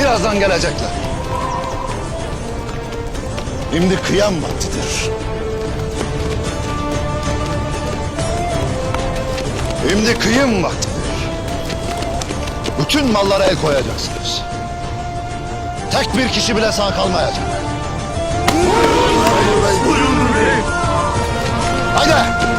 Birazdan gelecekler. Şimdi kıyam vaktidir. Şimdi kıyım vaktidir. Bütün mallara el koyacaksınız. Tek bir kişi bile sağ kalmayacak. Buyurun bey. Haydi!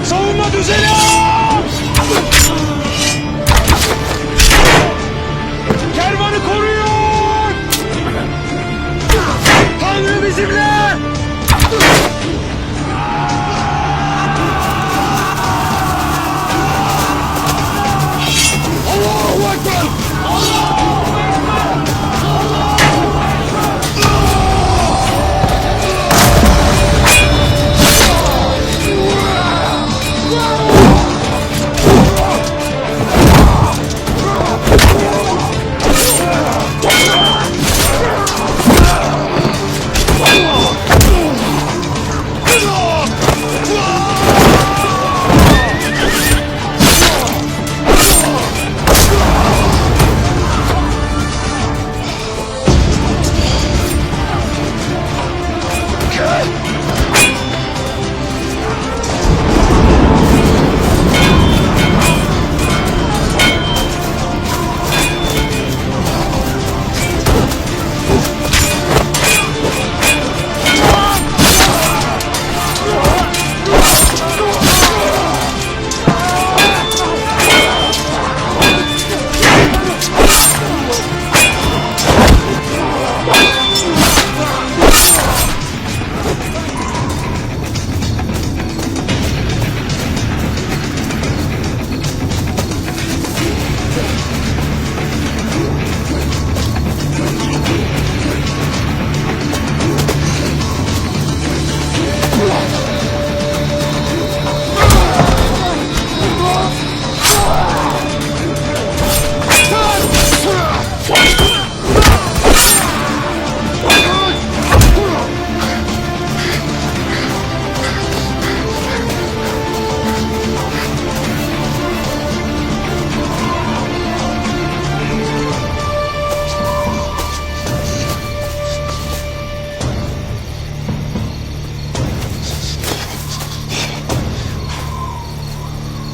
Savunma düzeni! Kervanı koruyun! Tanrı bizimle! Allahu Ekber!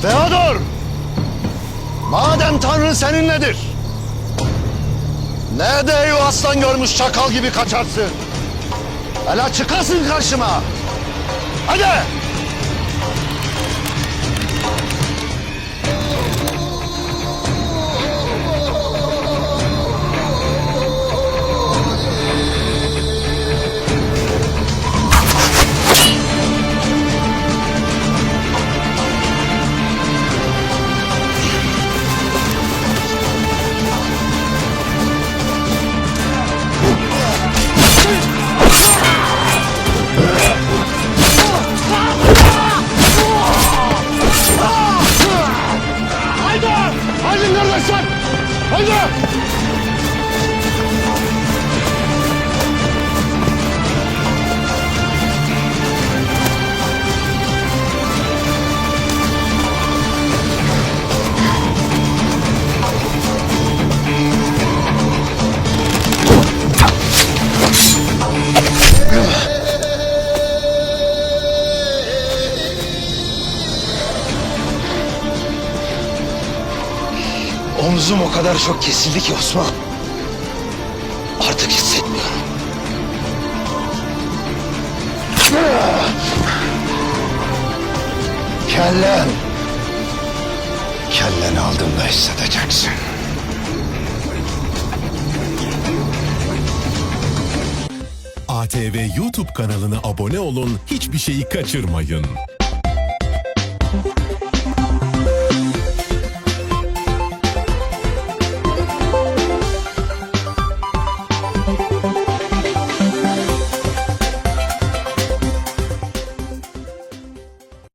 Theodor! Madem Tanrı seninledir, ne de aslan görmüş çakal gibi kaçarsın. Hele çıkasın karşıma. Hadi! Haydi kardeşler! Haydi! Omzum o kadar çok kesildi ki Osman. Artık hissetmiyorum. Kellen. Kelleni aldığımda hissedeceksin. ATV YouTube kanalına abone olun, hiçbir şeyi kaçırmayın.